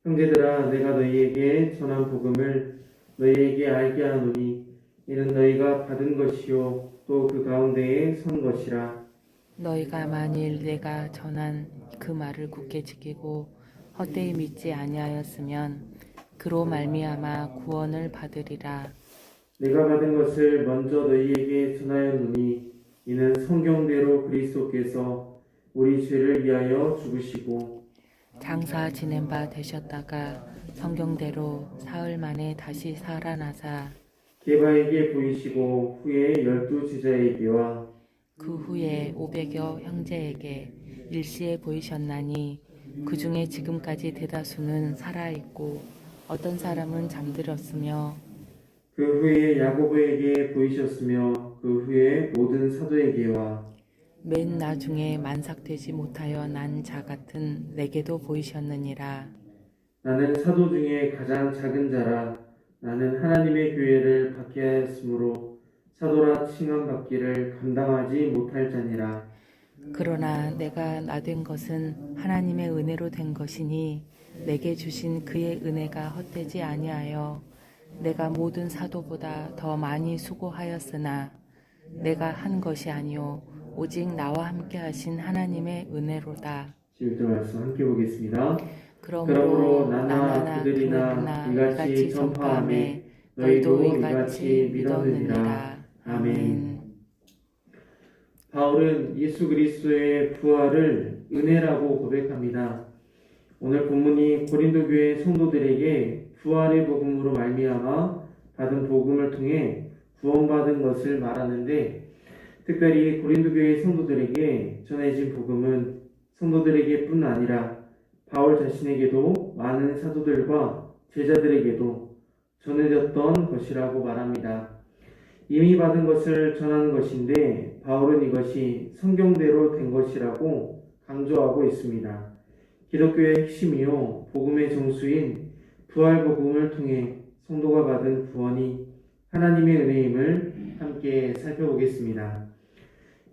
형제들아, 내가 너희에게 전한 복음을 너희에게 알게 하노니 이는 너희가 받은 것이요 또 그 가운데에 선 것이라. 너희가 만일 내가 전한 그 말을 굳게 지키고 헛되이 믿지 아니하였으면 그로 말미암아 구원을 받으리라. 내가 받은 것을 먼저 너희에게 전하였노니 이는 성경대로 그리스도께서 우리 죄를 위하여 죽으시고 장사 지낸 바 되셨다가 성경대로 사흘 만에 다시 살아나사 게바에게 보이시고 후에 12 제자에게와 그 후에 500여 형제에게 일시에 보이셨나니 그 중에 지금까지 대다수는 살아있고 어떤 사람은 잠들었으며 그 후에 야고보에게 보이셨으며 그 후에 모든 사도에게와 맨 나중에 만삭되지 못하여 난 자 같은 내게도 보이셨느니라. 나는 사도 중에 가장 작은 자라. 나는 하나님의 교회를 받게 하였으므로 사도라 칭함받기를 감당하지 못할 자니라. 그러나 내가 나된 것은 하나님의 은혜로 된 것이니 내게 주신 그의 은혜가 헛되지 아니하여 내가 모든 사도보다 더 많이 수고하였으나 내가 한 것이 아니요 오직 나와 함께 하신 하나님의 은혜로다. 11절 말씀 함께 보겠습니다. 그러므로 나나 그들이나 이같이 전파하매 너희도 이같이 믿었느니라. 아멘. 바울은 예수 그리스도의 부활을 은혜라고 고백합니다. 오늘 본문이 고린도 교회 성도들에게 부활의 복음으로 말미암아 받은 복음을 통해 구원받은 것을 말하는데, 특별히 고린도 교회 성도들에게 전해진 복음은 성도들에게뿐 아니라 바울 자신에게도 많은 사도들과 제자들에게도 전해졌던 것이라고 말합니다. 이미 받은 것을 전하는 것인데 바울은 이것이 성경대로 된 것이라고 강조하고 있습니다. 기독교의 핵심이요 복음의 정수인 부활 복음을 통해 성도가 받은 구원이 하나님의 은혜임을 함께 살펴보겠습니다.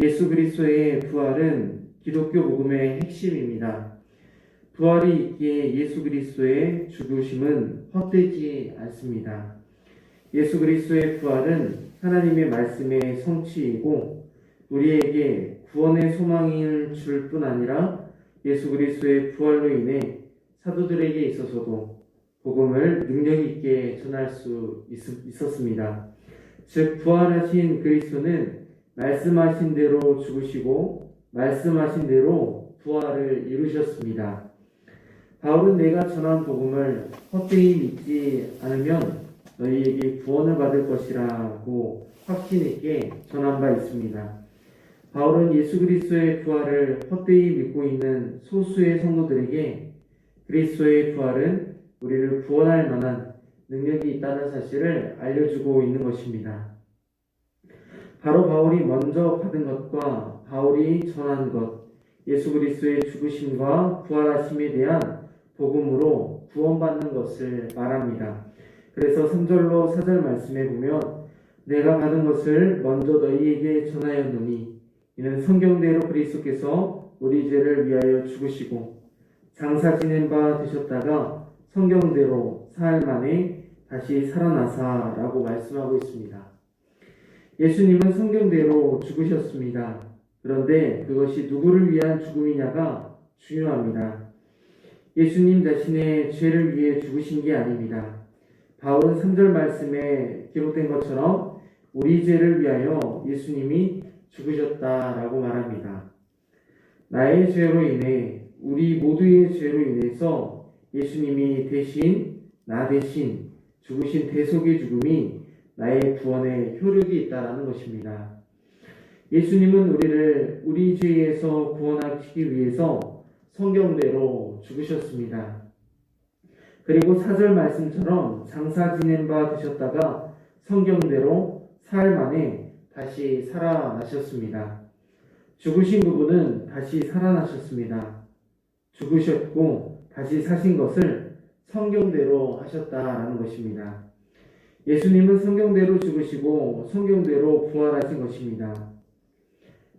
예수 그리스도의 부활은 기독교 복음의 핵심입니다. 부활이 있기에 예수 그리스도의 죽으심은 헛되지 않습니다. 예수 그리스도의 부활은 하나님의 말씀의 성취이고 우리에게 구원의 소망을 줄 뿐 아니라 예수 그리스도의 부활로 인해 사도들에게 있어서도 복음을 능력 있게 전할 수 있었습니다. 즉 부활하신 그리스도는 말씀하신 대로 죽으시고 말씀하신 대로 부활을 이루셨습니다. 바울은 내가 전한 복음을 헛되이 믿지 않으면 너희에게 구원을 받을 것이라고 확신 있게 전한 바 있습니다. 바울은 예수 그리스도의 부활을 헛되이 믿고 있는 소수의 성도들에게 그리스도의 부활은 우리를 구원할 만한 능력이 있다는 사실을 알려주고 있는 것입니다. 바로 바울이 먼저 받은 것과 바울이 전한 것, 예수 그리스도의 죽으심과 부활하심에 대한 복음으로 구원받는 것을 말합니다. 그래서 3절로 4절 말씀에 보면 내가 받은 것을 먼저 너희에게 전하였노니 이는 성경대로 그리스도께서 우리 죄를 위하여 죽으시고 장사 지낸 바 되셨다가 성경대로 사흘 만에 다시 살아나사라고 말씀하고 있습니다. 예수님은 성경대로 죽으셨습니다. 그런데 그것이 누구를 위한 죽음이냐가 중요합니다. 예수님 자신의 죄를 위해 죽으신 게 아닙니다. 바울은 3절 말씀에 기록된 것처럼 우리 죄를 위하여 예수님이 죽으셨다라고 말합니다. 나의 죄로 인해 우리 모두의 죄로 인해서 예수님이 나 대신 죽으신 대속의 죽음이 나의 구원에 효력이 있다라는 것입니다. 예수님은 우리를 우리 죄에서 구원하시기 위해서 성경대로 죽으셨습니다. 그리고 4절 말씀처럼 장사 지낸 바 되셨다가 성경대로 사흘 만에 다시 살아나셨습니다. 죽으신 부분은 다시 살아나셨습니다. 죽으셨고 다시 사신 것을 성경대로 하셨다라는 것입니다. 예수님은 성경대로 죽으시고 성경대로 부활하신 것입니다.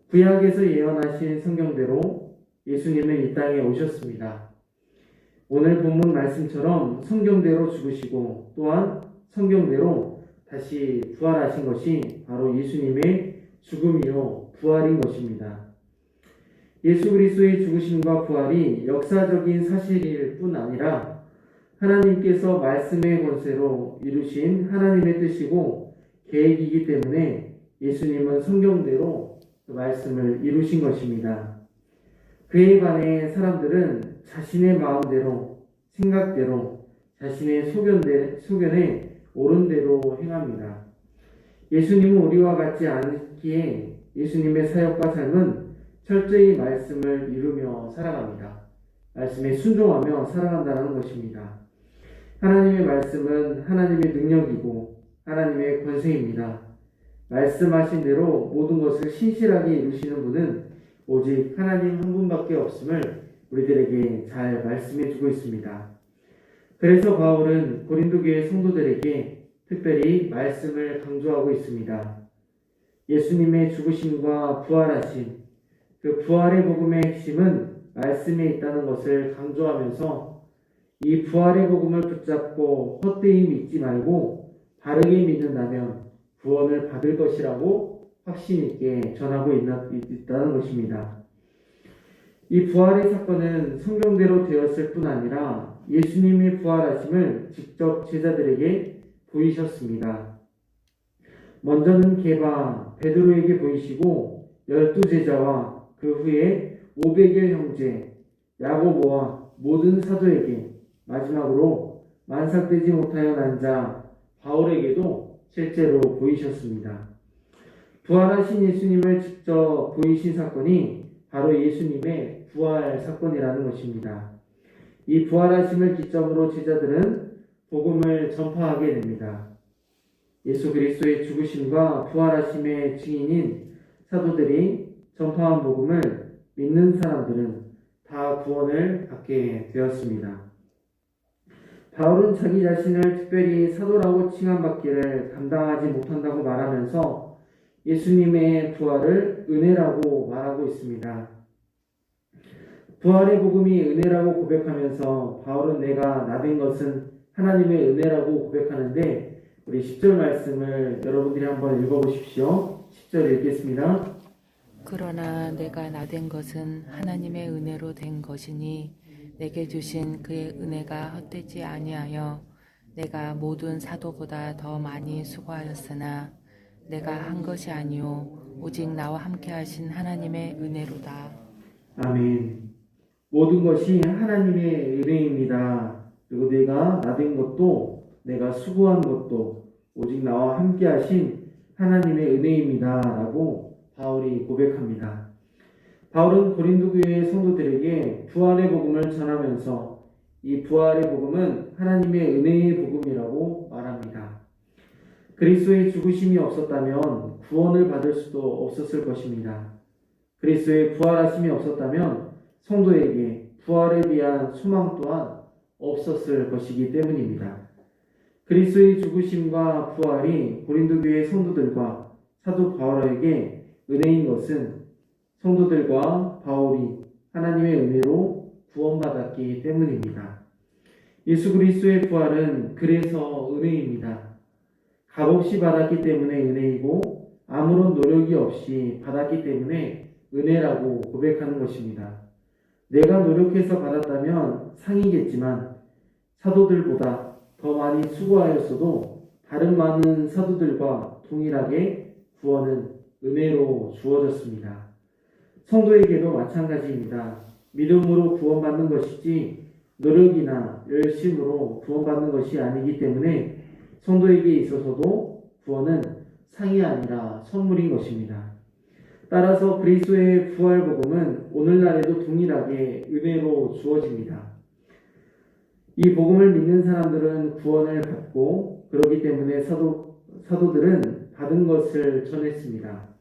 구약에서 예언하신 성경대로 예수님은 이 땅에 오셨습니다. 오늘 본문 말씀처럼 성경대로 죽으시고 또한 성경대로 다시 부활하신 것이 바로 예수님의 죽음이요 부활인 것입니다. 예수 그리스도의 죽으심과 부활이 역사적인 사실일 뿐 아니라 하나님께서 말씀의 권세로 이루신 하나님의 뜻이고 계획이기 때문에 예수님은 성경대로 그 말씀을 이루신 것입니다. 그에 반해 사람들은 자신의 마음대로, 생각대로, 자신의 소견에 옳은 대로 행합니다. 예수님은 우리와 같지 않기에 예수님의 사역과 삶은 철저히 말씀을 이루며 살아갑니다. 말씀에 순종하며 살아간다는 것입니다. 하나님의 말씀은 하나님의 능력이고 하나님의 권세입니다. 말씀하신 대로 모든 것을 신실하게 이루시는 분은 오직 하나님 한 분밖에 없음을 우리들에게 잘 말씀해 주고 있습니다. 그래서 바울은 고린도 교회 성도들에게 특별히 말씀을 강조하고 있습니다. 예수님의 죽으심과 부활하심, 그 부활의 복음의 핵심은 말씀에 있다는 것을 강조하면서 이 부활의 복음을 붙잡고 헛되이 믿지 말고 바르게 믿는다면 구원을 받을 것이라고 확신 있게 전하고 있다는 것입니다. 이 부활의 사건은 성경대로 되었을 뿐 아니라 예수님의 부활하심을 직접 제자들에게 보이셨습니다. 먼저는 게바 베드로에게 보이시고 12제자와 그 후에 500여 형제 야고보와 모든 사도에게, 마지막으로 만삭되지 못하여 난 자 바울에게도 실제로 보이셨습니다. 부활하신 예수님을 직접 보이신 사건이 바로 예수님의 부활 사건이라는 것입니다. 이 부활하심을 기점으로 제자들은 복음을 전파하게 됩니다. 예수 그리스도의 죽으심과 부활하심의 증인인 사도들이 전파한 복음을 믿는 사람들은 다 구원을 받게 되었습니다. 바울은 자기 자신을 특별히 사도라고 칭함받기를 감당하지 못한다고 말하면서 예수님의 부활을 은혜라고 말하고 있습니다. 부활의 복음이 은혜라고 고백하면서 바울은 내가 나된 것은 하나님의 은혜라고 고백하는데, 우리 10절 말씀을 여러분들이 한번 읽어보십시오. 10절 읽겠습니다. 그러나 내가 나된 것은 하나님의 은혜로 된 것이니 내게 주신 그의 은혜가 헛되지 아니하여 내가 모든 사도보다 더 많이 수고하였으나 내가 한 것이 아니요 오직 나와 함께 하신 하나님의 은혜로다. 아멘. 모든 것이 하나님의 은혜입니다. 그리고 내가 나된 것도 내가 수고한 것도 오직 나와 함께 하신 하나님의 은혜입니다 라고 바울이 고백합니다. 바울은 고린도 교회의 성도들에게 부활의 복음을 전하면서 이 부활의 복음은 하나님의 은혜의 복음이라고 말합니다. 그리스도의 죽으심이 없었다면 구원을 받을 수도 없었을 것입니다. 그리스도의 부활하심이 없었다면 성도에게 부활에 대한 소망 또한 없었을 것이기 때문입니다. 그리스도의 죽으심과 부활이 고린도 교회 성도들과 사도 바울에게 은혜인 것은 성도들과 바울이 하나님의 은혜로 구원받았기 때문입니다. 예수 그리스도의 부활은 그래서 은혜입니다. 값없이 받았기 때문에 은혜이고 아무런 노력이 없이 받았기 때문에 은혜라고 고백하는 것입니다. 내가 노력해서 받았다면 상이겠지만 사도들보다 더 많이 수고하였어도 다른 많은 사도들과 동일하게 구원은 은혜로 주어졌습니다. 성도에게도 마찬가지입니다. 믿음으로 구원받는 것이지 노력이나 열심으로 구원받는 것이 아니기 때문에 성도에게 있어서도 구원은 상이 아니라 선물인 것입니다. 따라서 그리스도의 부활 복음은 오늘날에도 동일하게 은혜로 주어집니다. 이 복음을 믿는 사람들은 구원을 받고 그렇기 때문에 사도들은 받은 것을 전했습니다.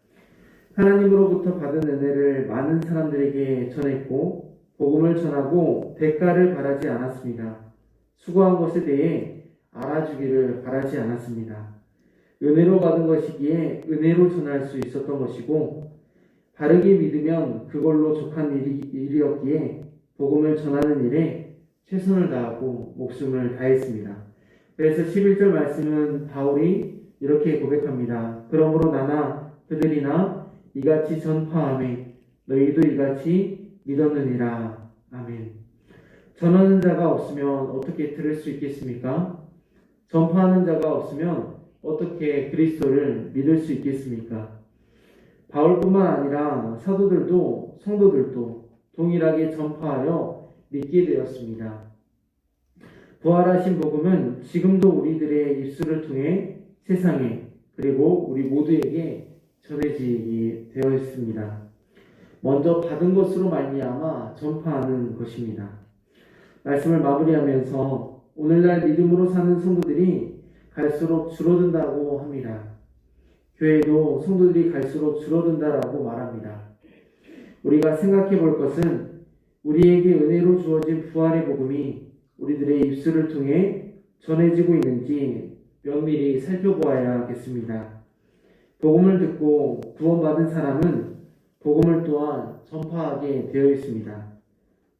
하나님으로부터 받은 은혜를 많은 사람들에게 전했고 복음을 전하고 대가를 바라지 않았습니다. 수고한 것에 대해 알아주기를 바라지 않았습니다. 은혜로 받은 것이기에 은혜로 전할 수 있었던 것이고 바르게 믿으면 그걸로 족한 일이었기에 복음을 전하는 일에 최선을 다하고 목숨을 다했습니다. 그래서 11절 말씀은 바울이 이렇게 고백합니다. 그러므로 나나 그들이나 이같이 전파하매 너희도 이같이 믿었느니라. 아멘. 전하는 자가 없으면 어떻게 들을 수 있겠습니까? 전파하는 자가 없으면 어떻게 그리스도를 믿을 수 있겠습니까? 바울뿐만 아니라 사도들도 성도들도 동일하게 전파하여 믿게 되었습니다. 부활하신 복음은 지금도 우리들의 입술을 통해 세상에 그리고 우리 모두에게 전해지게 되어 있습니다. 먼저 받은 것으로 말미암아 전파하는 것입니다. 말씀을 마무리하면서 오늘날 믿음으로 사는 성도들이 갈수록 줄어든다고 합니다. 교회도 성도들이 갈수록 줄어든다라고 말합니다. 우리가 생각해 볼 것은 우리에게 은혜로 주어진 부활의 복음이 우리들의 입술을 통해 전해지고 있는지 면밀히 살펴보아야겠습니다. 복음을 듣고 구원받은 사람은 복음을 또한 전파하게 되어 있습니다.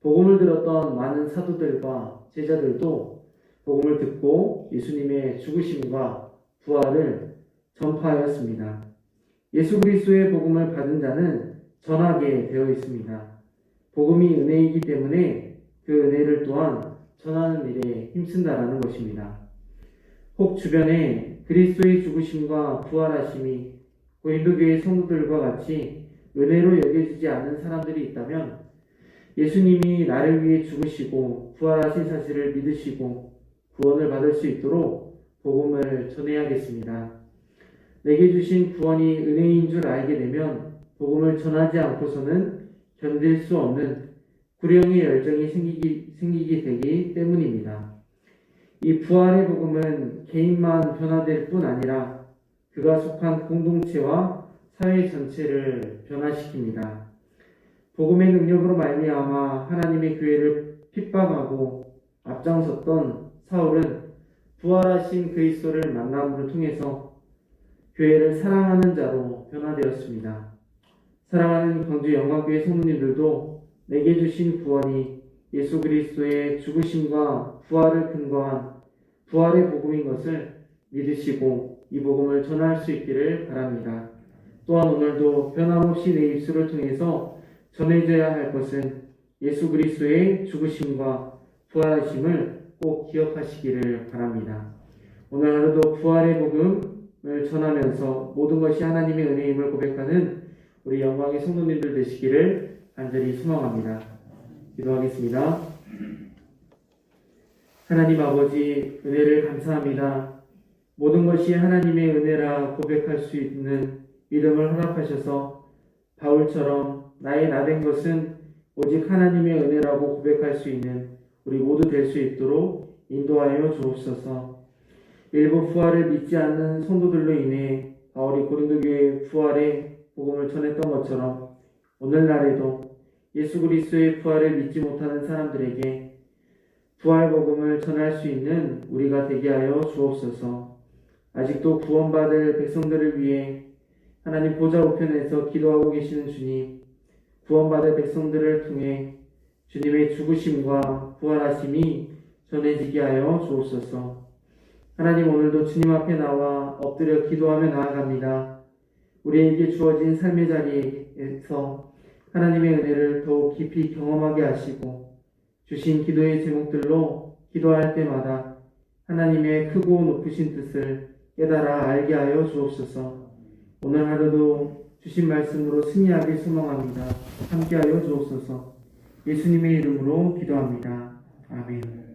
복음을 들었던 많은 사도들과 제자들도 복음을 듣고 예수님의 죽으심과 부활을 전파하였습니다. 예수 그리스도의 복음을 받은 자는 전하게 되어 있습니다. 복음이 은혜이기 때문에 그 은혜를 또한 전하는 일에 힘쓴다라는 것입니다. 혹 주변에 그리스도의 죽으심과 부활하심이 고린도교회 성도들과 같이 은혜로 여겨지지 않는 사람들이 있다면 예수님이 나를 위해 죽으시고 부활하신 사실을 믿으시고 구원을 받을 수 있도록 복음을 전해야겠습니다. 내게 주신 구원이 은혜인 줄 알게 되면 복음을 전하지 않고서는 견딜 수 없는 구령의 열정이 생기게 되기 때문입니다. 이 부활의 복음은 개인만 변화될 뿐 아니라 그가 속한 공동체와 사회 전체를 변화시킵니다. 복음의 능력으로 말미암아 하나님의 교회를 핍박하고 앞장섰던 사울은 부활하신 그리스도를 만남을 통해서 교회를 사랑하는 자로 변화되었습니다. 사랑하는 광주 영광교회 성도님들도 내게 주신 구원이 예수 그리스도의 죽으심과 부활을 근거한 부활의 복음인 것을 믿으시고 이 복음을 전할 수 있기를 바랍니다. 또한 오늘도 변함없이 내 입술을 통해서 전해져야 할 것은 예수 그리스도의 죽으심과 부활하심을 꼭 기억하시기를 바랍니다. 오늘 하루도 부활의 복음을 전하면서 모든 것이 하나님의 은혜임을 고백하는 우리 영광의 성도님들 되시기를 간절히 소망합니다. 기도하겠습니다. 하나님 아버지, 은혜를 감사합니다. 모든 것이 하나님의 은혜라 고백할 수 있는 믿음을 허락하셔서 바울처럼 나의 나된 것은 오직 하나님의 은혜라고 고백할 수 있는 우리 모두 될 수 있도록 인도하여 주옵소서. 일부 부활을 믿지 않는 성도들로 인해 바울이 고린도교회의 부활의 복음을 전했던 것처럼 오늘날에도 예수 그리스도의 부활을 믿지 못하는 사람들에게 부활 복음을 전할 수 있는 우리가 되게 하여 주옵소서. 아직도 구원받을 백성들을 위해 하나님 보좌 우편에서 기도하고 계시는 주님, 구원받을 백성들을 통해 주님의 죽으심과 부활하심이 전해지게 하여 주옵소서. 하나님, 오늘도 주님 앞에 나와 엎드려 기도하며 나아갑니다. 우리에게 주어진 삶의 자리에서 하나님의 은혜를 더욱 깊이 경험하게 하시고 주신 기도의 제목들로 기도할 때마다 하나님의 크고 높으신 뜻을 깨달아 알게 하여 주옵소서. 오늘 하루도 주신 말씀으로 승리하길 소망합니다. 함께하여 주옵소서. 예수님의 이름으로 기도합니다. 아멘.